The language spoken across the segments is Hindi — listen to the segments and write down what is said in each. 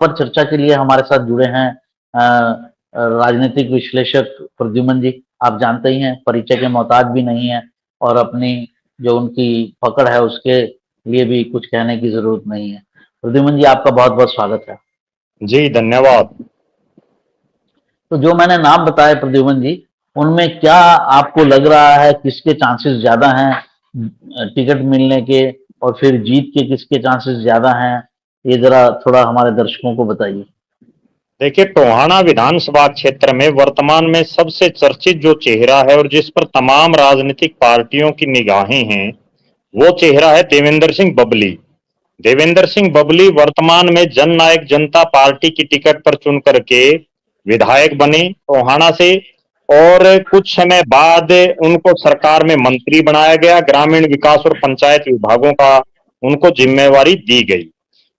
पर चर्चा के लिए हमारे साथ जुड़े हैं राजनीतिक विश्लेषक प्रद्युमन जी। आप जानते ही हैं, परिचय के मोहताज भी नहीं है और अपनी जो उनकी पकड़ है उसके लिए भी कुछ कहने की जरूरत नहीं है। प्रद्युमन जी, आपका बहुत बहुत स्वागत है। जी धन्यवाद। तो जो मैंने नाम बताए प्रद्युमन जी, उनमें क्या आपको लग रहा है किसके चांसेस ज्यादा हैं टिकट मिलने के, और फिर जीत के किसके चांसेस ज्यादा हैं? ये जरा थोड़ा हमारे दर्शकों को बताइए। देखिए, टोहाना विधानसभा क्षेत्र में वर्तमान में सबसे चर्चित जो चेहरा है और जिस पर तमाम राजनीतिक पार्टियों की निगाहें हैं, वो चेहरा है देवेंद्र सिंह बबली। देवेंद्र सिंह बबली वर्तमान में जननायक जनता पार्टी की टिकट पर चुन करके विधायक बने टोहाना से, और कुछ समय बाद उनको सरकार में मंत्री बनाया गया। ग्रामीण विकास और पंचायत विभागों का उनको जिम्मेवारी दी गई।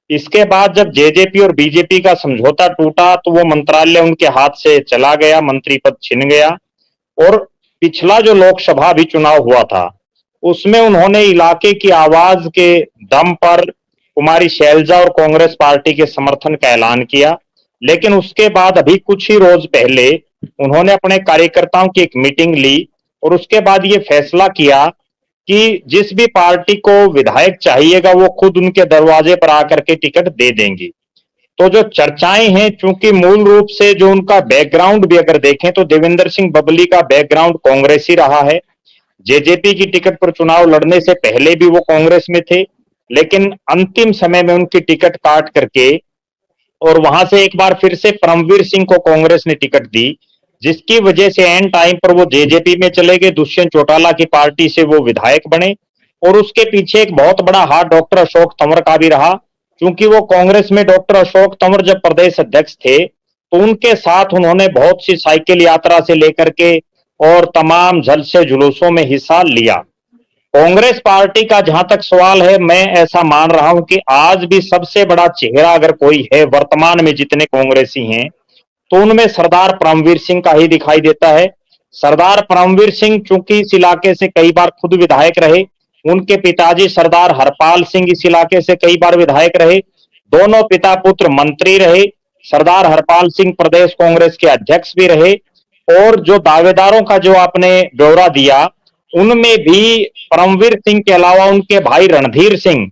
इसके बाद जब जेजेपी और बीजेपी का समझौता टूटा तो वो मंत्रालय उनके हाथ से चला गया, मंत्री पद छिन गया। और पिछला जो लोकसभा भी चुनाव हुआ था, उसमें उन्होंने इलाके की आवाज के दम पर कुमारी शैलजा और कांग्रेस पार्टी के समर्थन का ऐलान किया। लेकिन उसके बाद अभी कुछ ही रोज पहले उन्होंने अपने कार्यकर्ताओं की एक मीटिंग ली और उसके बाद ये फैसला किया कि जिस भी पार्टी को विधायक चाहिएगा वो खुद उनके दरवाजे पर आकर के टिकट दे देंगी। तो जो चर्चाएं हैं, चूंकि मूल रूप से जो उनका बैकग्राउंड भी अगर देखें तो देवेंद्र सिंह बबली का बैकग्राउंड कांग्रेसी रहा है। जेजेपी की टिकट पर चुनाव लड़ने से पहले भी वो कांग्रेस में थे, लेकिन अंतिम समय में उनकी टिकट काट करके और वहां से एक बार फिर से परमवीर सिंह को कांग्रेस ने टिकट दी, जिसकी वजह से एन टाइम पर वो जेजेपी में चले गए। दुष्यंत चौटाला की पार्टी से वो विधायक बने और उसके पीछे एक बहुत बड़ा हाथ डॉक्टर अशोक तंवर का भी रहा, क्योंकि वो कांग्रेस में डॉक्टर अशोक तंवर जब प्रदेश अध्यक्ष थे तो उनके साथ उन्होंने बहुत सी साइकिल यात्रा से लेकर के और तमाम जलसे जुलूसों में हिस्सा लिया। कांग्रेस पार्टी का जहां तक सवाल है, मैं ऐसा मान रहा हूं कि आज भी सबसे बड़ा चेहरा अगर कोई है वर्तमान में जितने कांग्रेसी हैं, तो उनमें सरदार परमवीर सिंह का ही दिखाई देता है। सरदार परमवीर सिंह चूंकि इस इलाके से कई बार खुद विधायक रहे, उनके पिताजी सरदार हरपाल सिंह इस इलाके से कई बार विधायक रहे, दोनों पिता पुत्र मंत्री रहे। सरदार हरपाल सिंह प्रदेश कांग्रेस के अध्यक्ष भी रहे। और जो दावेदारों का जो आपने ब्यौरा दिया, उनमें भी परमवीर सिंह के अलावा उनके भाई रणधीर सिंह,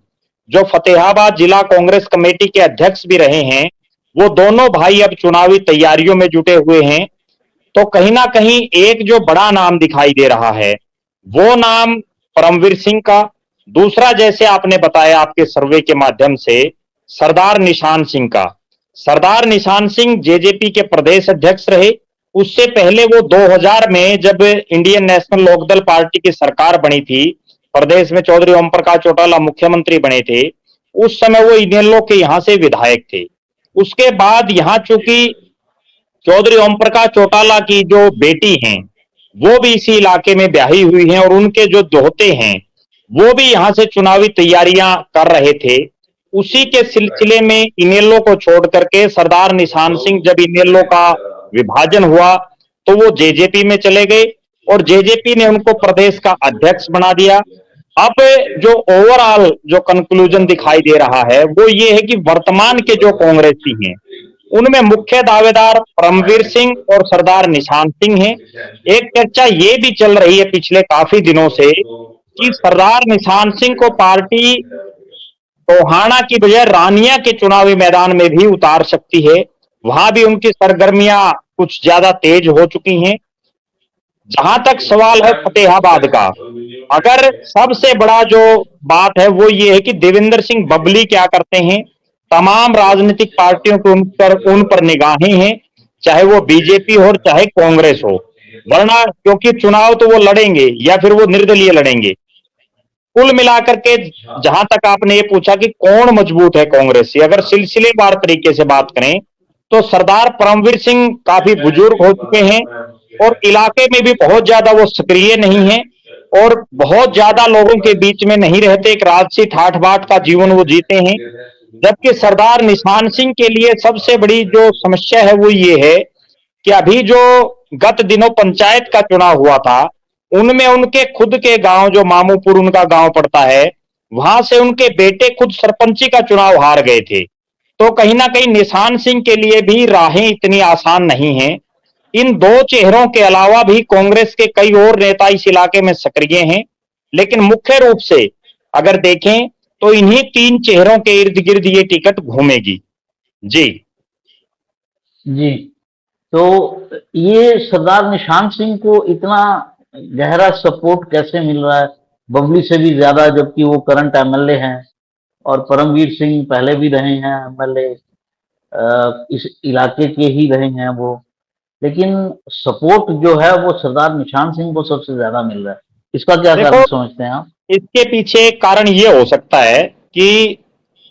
जो फतेहाबाद जिला कांग्रेस कमेटी के अध्यक्ष भी रहे हैं, वो दोनों भाई अब चुनावी तैयारियों में जुटे हुए हैं। तो कहीं ना कहीं एक जो बड़ा नाम दिखाई दे रहा है वो नाम परमवीर सिंह का। दूसरा, जैसे आपने बताया आपके सर्वे के माध्यम से, सरदार निशान सिंह का। सरदार निशान सिंह जेजेपी के प्रदेश अध्यक्ष रहे। उससे पहले वो 2000 में जब इंडियन नेशनल लोकदल पार्टी की सरकार बनी थी, प्रदेश में चौधरी ओम प्रकाश चौटाला मुख्यमंत्री बने थे, उस समय वो इनेलो के यहां से विधायक थे। उसके बाद यहां चूंकि चौधरी ओम प्रकाश चौटाला की जो बेटी हैं वो भी इसी इलाके में ब्याही हुई हैं और उनके जो दोहते हैं वो भी यहां से चुनावी तैयारियां कर रहे थे। उसी के सिलसिले में इनेलो को छोड़ करके सरदार निशान सिंह, जब इनेलो का विभाजन हुआ तो वो जेजेपी में चले गए और जेजेपी ने उनको प्रदेश का अध्यक्ष बना दिया। अब जो ओवरऑल जो कंक्लूजन दिखाई दे रहा है वो ये है कि वर्तमान के जो कांग्रेसी हैं उनमें मुख्य दावेदार परमवीर सिंह और सरदार निशान सिंह हैं। एक चर्चा ये भी चल रही है पिछले काफी दिनों से कि सरदार निशान सिंह को पार्टी टोहाना की बजाय रानिया के चुनावी मैदान में भी उतार सकती है। वहां भी उनकी सरगर्मियां कुछ ज्यादा तेज हो चुकी हैं। जहां तक सवाल है फतेहाबाद का, अगर सबसे बड़ा जो बात है वो ये है कि देवेंद्र सिंह बबली क्या करते हैं। तमाम राजनीतिक पार्टियों को उन पर निगाहें हैं, चाहे वो बीजेपी हो चाहे कांग्रेस हो, वरना क्योंकि चुनाव तो वो लड़ेंगे या फिर वो निर्दलीय लड़ेंगे। कुल मिलाकर के जहां तक आपने ये पूछा कि कौन मजबूत है कांग्रेस से, अगर सिलसिलेवार तरीके से बात करें तो सरदार परमवीर सिंह काफी बुजुर्ग हो चुके हैं और इलाके में भी बहुत ज्यादा वो सक्रिय नहीं है और बहुत ज्यादा लोगों के बीच में नहीं रहते, एक राजसी ठाठ बाट का जीवन वो जीते हैं। जबकि सरदार निशान सिंह के लिए सबसे बड़ी जो समस्या है वो ये है कि अभी जो गत दिनों पंचायत का चुनाव हुआ था उनमें उनके खुद के गांव, जो मामूपुर उनका गांव पड़ता है, वहां से उनके बेटे खुद सरपंची का चुनाव हार गए थे। तो कहीं ना कहीं निशान सिंह के लिए भी राहें इतनी आसान नहीं हैं। इन दो चेहरों के अलावा भी कांग्रेस के कई और नेता इस इलाके में सक्रिय हैं, लेकिन मुख्य रूप से अगर देखें तो इन्हीं तीन चेहरों के इर्द गिर्द ये टिकट घूमेगी। जी जी। तो ये सरदार निशान सिंह को इतना गहरा सपोर्ट कैसे मिल रहा है, बबली से भी ज्यादा, जबकि वो करंट एमएलए हैं और परमवीर सिंह पहले भी रहे हैं एमएलए, इस इलाके के ही रहे हैं वो, लेकिन सपोर्ट जो है वो सरदार निशान सिंह को सबसे ज्यादा मिल रहा है। इसका क्या कारण देखो, समझते हैं आप? इसके पीछे एक कारण ये हो सकता है कि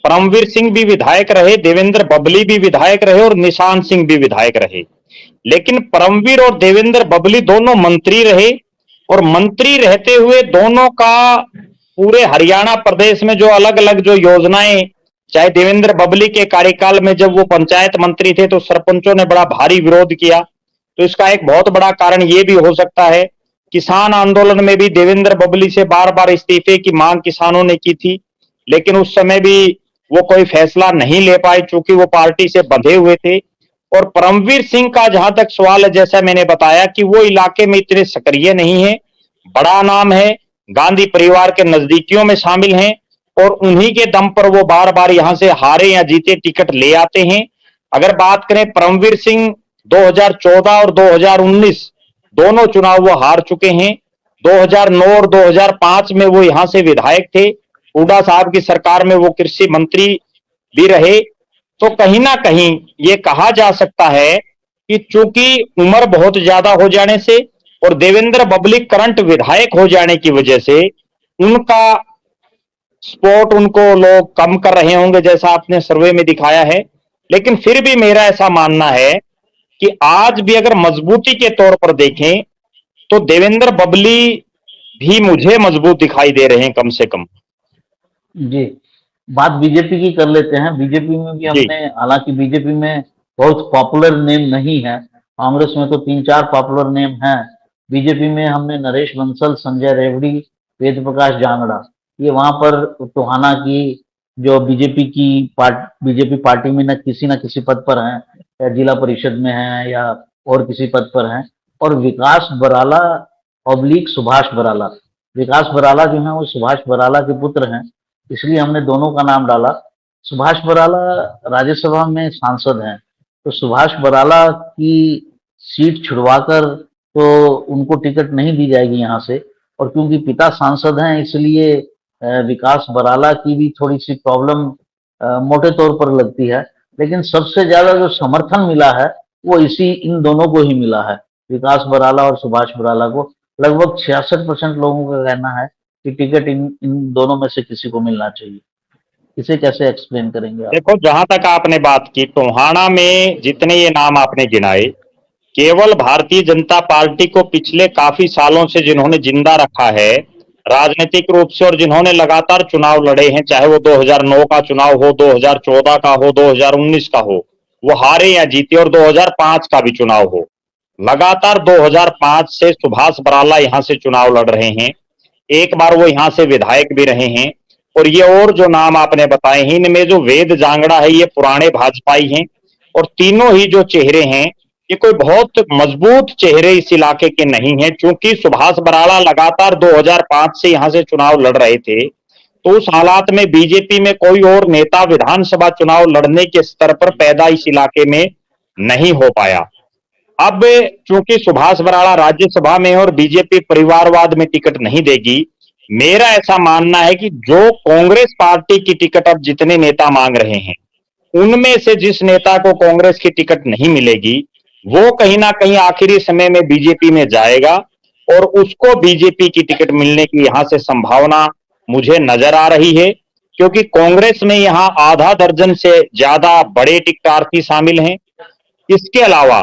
परमवीर सिंह भी विधायक रहे, देवेंद्र बबली भी विधायक रहे और निशान सिंह भी विधायक रहे, लेकिन परमवीर और देवेंद्र बबली दोनों मंत्री रहे, और मंत्री रहते हुए दोनों का पूरे हरियाणा प्रदेश में जो अलग अलग जो योजनाएं, चाहे देवेंद्र बबली के कार्यकाल में जब वो पंचायत मंत्री थे तो सरपंचों ने बड़ा भारी विरोध किया, तो इसका एक बहुत बड़ा कारण ये भी हो सकता है। किसान आंदोलन में भी देवेंद्र बबली से बार बार इस्तीफे की मांग किसानों ने की थी, लेकिन उस समय भी वो कोई फैसला नहीं ले पाए चूंकि वो पार्टी से बंधे हुए थे। और परमवीर सिंह का जहां तक सवाल है, जैसा मैंने बताया कि वो इलाके में इतने सक्रिय नहीं है, बड़ा नाम है, गांधी परिवार के नजदीकियों में शामिल हैं, और उन्हीं के दम पर वो बार बार यहां से हारे या जीते टिकट ले आते हैं। अगर बात करें परमवीर सिंह, 2014 और 2019 दोनों चुनाव वो हार चुके हैं। 2009 और 2005 में वो यहां से विधायक थे, हुड्डा साहब की सरकार में वो कृषि मंत्री भी रहे। तो कहीं ना कहीं ये कहा जा सकता है कि चूंकि उम्र बहुत ज्यादा हो जाने से और देवेंद्र बबली करंट विधायक हो जाने की वजह से उनका सपोर्ट उनको लोग कम कर रहे होंगे, जैसा आपने सर्वे में दिखाया है। लेकिन फिर भी मेरा ऐसा मानना है कि आज भी अगर मजबूती के तौर पर देखें तो देवेंद्र बबली भी मुझे मजबूत दिखाई दे रहे हैं कम से कम। जी। बात बीजेपी की कर लेते हैं। बीजेपी में भी जी हमने, हालांकि बीजेपी में बहुत पॉपुलर नेम नहीं है, कांग्रेस में तो 3-4 पॉपुलर नेम हैं। बीजेपी में हमने नरेश बंसल, संजय रेवड़ी, वेद प्रकाश जांगड़ा, ये वहां पर टोहाना की जो बीजेपी पार्टी में न किसी पद पर हैं, या जिला परिषद में हैं या और किसी पद पर हैं। और विकास बराला ऑब्लिक सुभाष बराला, विकास बराला जो है वो सुभाष बराला के पुत्र हैं, इसलिए हमने दोनों का नाम डाला। सुभाष बराला राज्यसभा में सांसद हैं, तो सुभाष बराला की सीट छुड़वाकर तो उनको टिकट नहीं दी जाएगी यहाँ से, और क्योंकि पिता सांसद हैं इसलिए विकास बराला की भी थोड़ी सी प्रॉब्लम मोटे तौर पर लगती है। लेकिन सबसे ज्यादा जो समर्थन मिला है वो इन दोनों को ही मिला है, विकास बराला और सुभाष बराला को। लगभग 66% लोगों का कहना है कि टिकट इन दोनों में से किसी को मिलना चाहिए। इसे कैसे एक्सप्लेन करेंगे आप? देखो, जहां तक आपने बात की टोहाना में जितने ये नाम आपने गिनाए, केवल भारतीय जनता पार्टी को पिछले काफी सालों से जिन्होंने जिंदा रखा है राजनीतिक रूप से और जिन्होंने लगातार चुनाव लड़े हैं, चाहे वो 2009 का चुनाव हो, 2014 का हो, 2019 का हो, वो हारे या जीते, और 2005 का भी चुनाव हो, लगातार 2005 से सुभाष बराला यहां से चुनाव लड़ रहे हैं। एक बार वो यहां से विधायक भी रहे हैं। और ये और जो नाम आपने बताए हैं, इनमें जो वेद जांगड़ा है ये पुराने भाजपाई हैं, और तीनों ही जो चेहरे हैं ये कोई बहुत मजबूत चेहरे इस इलाके के नहीं हैं। चूंकि सुभाष बराला लगातार 2005 से यहां से चुनाव लड़ रहे थे, तो उस हालात में बीजेपी में कोई और नेता विधानसभा चुनाव लड़ने के स्तर पर पैदा इस इलाके में नहीं हो पाया। अब चूंकि सुभाष बराला राज्यसभा में है और बीजेपी परिवारवाद में टिकट नहीं देगी, मेरा ऐसा मानना है कि जो कांग्रेस पार्टी की टिकट अब जितने नेता मांग रहे हैं उनमें से जिस नेता को कांग्रेस की टिकट नहीं मिलेगी वो कहीं ना कहीं आखिरी समय में बीजेपी में जाएगा, और उसको बीजेपी की टिकट मिलने की यहां से संभावना मुझे नजर आ रही है। क्योंकि कांग्रेस में यहां आधा दर्जन से ज्यादा बड़े टिकटार्थी शामिल हैं। इसके अलावा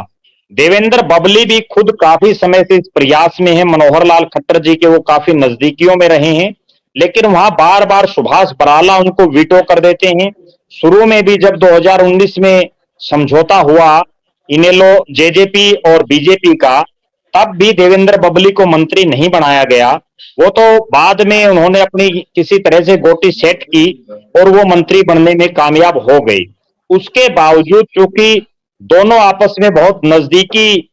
देवेंद्र बबली भी खुद काफी समय से इस प्रयास में है, मनोहर लाल खट्टर जी के वो काफी नजदीकियों में रहे हैं, लेकिन वहां बार बार सुभाष बराला उनको वीटो कर देते हैं। शुरू में भी जब 2019 में समझौता हुआ इनेलो जेजेपी और बीजेपी का, तब भी देवेंद्र बबली को मंत्री नहीं बनाया गया। वो तो बाद में उन्होंने अपनी किसी तरह से गोटी सेट की और वो मंत्री बनने में कामयाब हो गई। उसके बावजूद चूंकि दोनों आपस में बहुत नजदीकी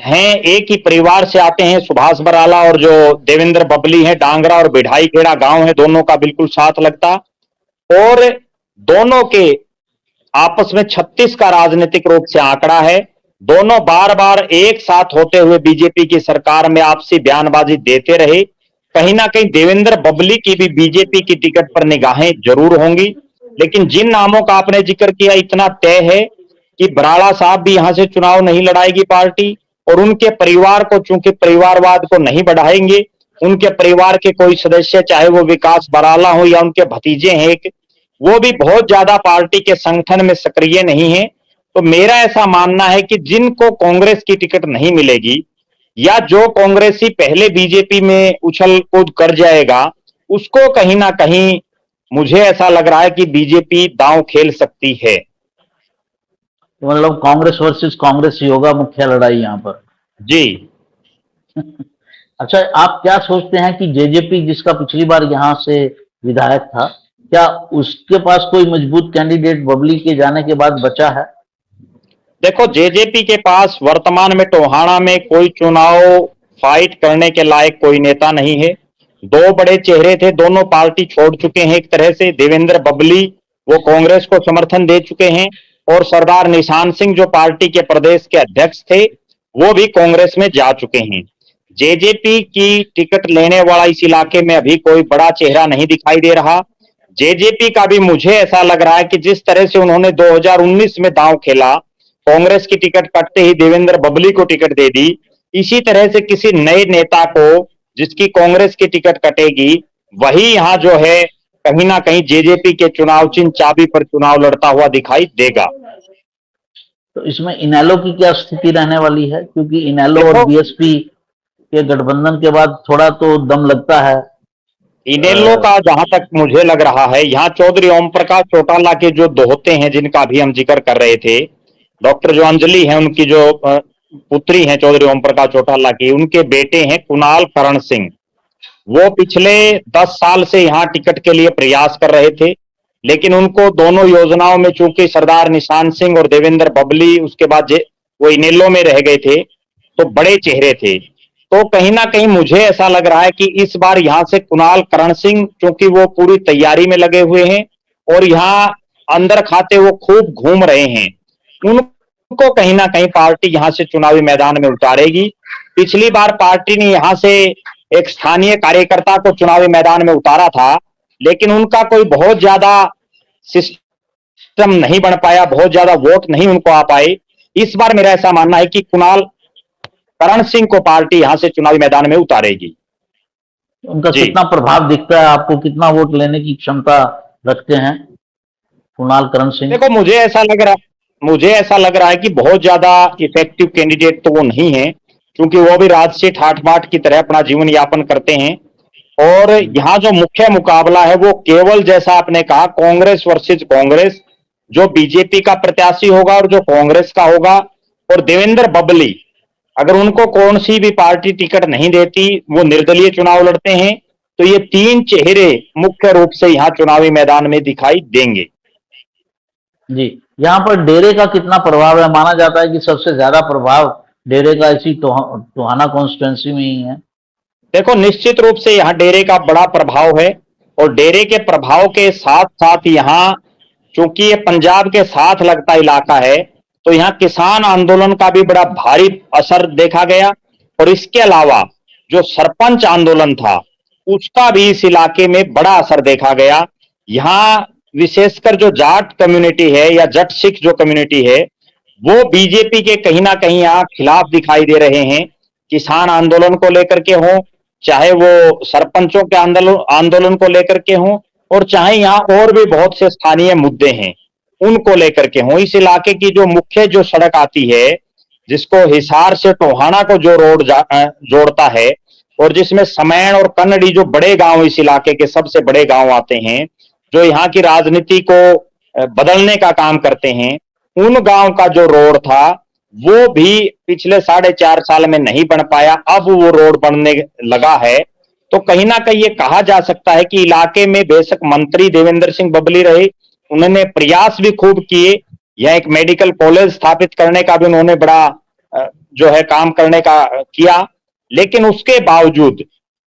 हैं, एक ही परिवार से आते हैं, सुभाष बराला और जो देवेंद्र बबली हैं, डांगरा और बिढ़ाई खेड़ा गांव है, दोनों का बिल्कुल साथ लगता, और दोनों के आपस में 36 का राजनीतिक रूप से आंकड़ा है। दोनों बार बार एक साथ होते हुए बीजेपी की सरकार में आपसी बयानबाजी देते रहे। कहीं ना कहीं देवेंद्र बबली की भी बीजेपी की टिकट पर निगाहें जरूर होंगी, लेकिन जिन नामों का आपने जिक्र किया, इतना तय है कि बराड़ा साहब भी यहां से चुनाव नहीं लड़ाएगी पार्टी, और उनके परिवार को चूंकि परिवारवाद को नहीं बढ़ाएंगे, उनके परिवार के कोई सदस्य, चाहे वो विकास बराला हो या उनके भतीजे हैं एक, वो भी बहुत ज्यादा पार्टी के संगठन में सक्रिय नहीं है। तो मेरा ऐसा मानना है कि जिनको कांग्रेस की टिकट नहीं मिलेगी, या जो कांग्रेसी पहले बीजेपी में उछल कूद कर जाएगा, उसको कहीं ना कहीं मुझे ऐसा लग रहा है कि बीजेपी दांव खेल सकती है। तो मतलब कांग्रेस वर्सेस कांग्रेस ही होगा मुख्य लड़ाई यहाँ पर। जी। अच्छा, आप क्या सोचते हैं कि जेजेपी जिसका पिछली बार यहाँ से विधायक था, क्या उसके पास कोई मजबूत कैंडिडेट बबली के जाने के बाद बचा है? देखो, जेजेपी के पास वर्तमान में टोहाना में कोई चुनाव फाइट करने के लायक कोई नेता नहीं है। दो बड़े चेहरे थे, दोनों पार्टी छोड़ चुके हैं एक तरह से। देवेंद्र बबली वो कांग्रेस को समर्थन दे चुके हैं, और सरदार निशान सिंह जो पार्टी के प्रदेश के अध्यक्ष थे, वो भी कांग्रेस में जा चुके हैं। जेजेपी की टिकट लेने वाला इस इलाके में अभी कोई बड़ा चेहरा नहीं दिखाई दे रहा। जेजेपी का भी मुझे ऐसा लग रहा है कि जिस तरह से उन्होंने 2019 में दांव खेला, कांग्रेस की टिकट कटते ही देवेंद्र बबली को टिकट दे दी, इसी तरह से किसी नए नेता को जिसकी कांग्रेस की टिकट कटेगी, वही यहां जो है कहीं ना कहीं जेजेपी के चुनाव चिन्ह चाबी पर चुनाव लड़ता हुआ दिखाई देगा। तो इसमें इनेलो की क्या स्थिति रहने वाली है? क्योंकि इनेलो और देखो, बीएसपी के गठबंधन के बाद थोड़ा तो दम लगता है। इनेलो का जहां तक मुझे लग रहा है, यहाँ चौधरी ओम प्रकाश चौटाला के जो दोहते हैं जिनका भी हम जिक्र कर रहे थे, डॉक्टर जो अंजलि है, उनकी जो पुत्री है चौधरी ओम प्रकाश चौटाला की, उनके बेटे हैं कुणाल करण सिंह। वो पिछले 10 साल से यहाँ टिकट के लिए प्रयास कर रहे थे, लेकिन उनको दोनों योजनाओं में चूंकि सरदार निशान सिंह और देवेंद्र बबली उसके बाद वो इनेलो में रह गए थे, तो बड़े चेहरे थे। तो कहीं ना कहीं मुझे ऐसा लग रहा है कि इस बार यहां से कुणाल करण सिंह, चूंकि वो पूरी तैयारी में लगे हुए हैं और यहाँ अंदर खाते वो खूब घूम रहे हैं, उनको कहीं ना कहीं पार्टी यहां से चुनावी मैदान में उतारेगी। पिछली बार पार्टी ने यहां से एक स्थानीय कार्यकर्ता को चुनावी मैदान में उतारा था, लेकिन उनका कोई बहुत ज्यादा सिस्टम नहीं बन पाया, बहुत ज्यादा वोट नहीं उनको आ पाए। इस बार मेरा ऐसा मानना है कि कुणाल करण सिंह को पार्टी यहां से चुनावी मैदान में उतारेगी। उनका जी। कितना प्रभाव दिखता है आपको? कितना वोट लेने की क्षमता रखते हैं कुणाल करण सिंह? देखो, मुझे ऐसा लग रहा है कि बहुत ज्यादा इफेक्टिव कैंडिडेट तो वो नहीं है, क्योंकि वो भी राजसी ठाट बाट की तरह अपना जीवन यापन करते हैं। और यहाँ जो मुख्य मुकाबला है वो केवल, जैसा आपने कहा, कांग्रेस वर्सेस कांग्रेस, जो बीजेपी का प्रत्याशी होगा और जो कांग्रेस का होगा, और देवेंद्र बबली, अगर उनको कौन सी भी पार्टी टिकट नहीं देती, वो निर्दलीय चुनाव लड़ते हैं। तो ये तीन चेहरे मुख्य रूप से यहाँ चुनावी मैदान में दिखाई देंगे। जी, यहाँ पर डेरे का कितना प्रभाव है? माना जाता है कि सबसे ज्यादा प्रभाव डेरे का इसी टोहाना कॉन्स्टिट्यूंसी में ही है। देखो, निश्चित रूप से यहाँ डेरे का बड़ा प्रभाव है, और डेरे के प्रभाव के साथ साथ यहाँ, चूंकि ये पंजाब के साथ लगता इलाका है, तो यहाँ किसान आंदोलन का भी बड़ा भारी असर देखा गया। और इसके अलावा जो सरपंच आंदोलन था, उसका भी इस इलाके में बड़ा असर देखा गया। यहाँ विशेषकर जो जाट कम्युनिटी है या जट सिख जो कम्युनिटी है, वो बीजेपी के कहीं ना कहीं यहाँ खिलाफ दिखाई दे रहे हैं। किसान आंदोलन को लेकर के हो, चाहे वो सरपंचों के आंदोलन को लेकर के हो, और चाहे यहाँ और भी बहुत से स्थानीय मुद्दे हैं उनको लेकर के हो। इस इलाके की जो मुख्य जो सड़क आती है, जिसको हिसार से टोहाना को जो रोड जोड़ता है, और जिसमें समैन और कन्नड़ी जो बड़े गांव, इस इलाके के सबसे बड़े गांव आते हैं, जो यहाँ की राजनीति को बदलने का काम करते हैं, उन गांव का जो रोड था वो भी पिछले 4.5 साल में नहीं बन पाया। अब वो रोड बनने लगा है। तो कहीं ना कहीं ये कहा जा सकता है कि इलाके में बेशक मंत्री देवेंद्र सिंह बबली रहे, उन्होंने प्रयास भी खूब किए। यह एक मेडिकल कॉलेज स्थापित करने का भी उन्होंने बड़ा जो है काम करने का किया, लेकिन उसके बावजूद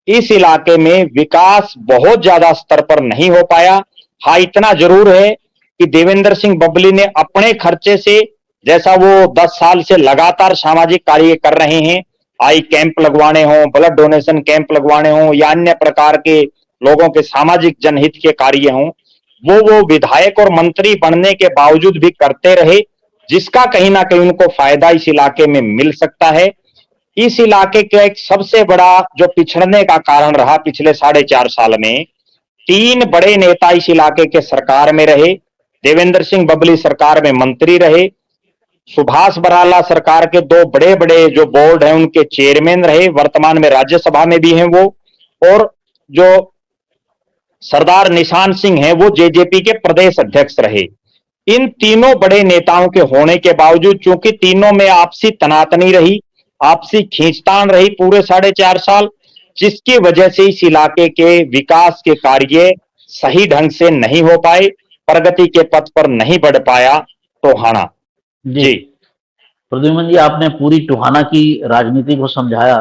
इस इलाके में विकास बहुत ज्यादा स्तर पर नहीं हो पाया। हाँ, इतना जरूर है कि देवेंद्र सिंह बबली ने अपने खर्चे से, जैसा वो 10 साल से लगातार सामाजिक कार्य कर रहे हैं, आई कैंप लगवाने हों, ब्लड डोनेशन कैंप लगवाने हों या अन्य प्रकार के लोगों के सामाजिक जनहित के कार्य हों, वो विधायक और मंत्री बनने के बावजूद भी करते रहे, जिसका कहीं ना कहीं उनको फायदा इस इलाके में मिल सकता है। इस इलाके का एक सबसे बड़ा जो पिछड़ने का कारण रहा पिछले 4.5 साल में, 3 बड़े नेता इस इलाके के सरकार में रहे। देवेंद्र सिंह बबली सरकार में मंत्री रहे, सुभाष बराला सरकार के 2 बड़े बड़े जो बोर्ड हैं उनके चेयरमैन रहे, वर्तमान में राज्यसभा में भी हैं वो, और जो सरदार निशान सिंह हैं वो जेजेपी के प्रदेश अध्यक्ष रहे। इन तीनों बड़े नेताओं के होने के बावजूद, चूंकि तीनों में आपसी तनातनी रही, आपसी खींचतान रही पूरे 4.5 साल, जिसकी वजह से इस इलाके के विकास के कार्य सही ढंग से नहीं हो पाए, प्रगति के पथ पर नहीं बढ़ पाया टोहाना। जी प्रद्युमन जी, आपने पूरी टोहाना की राजनीति को समझाया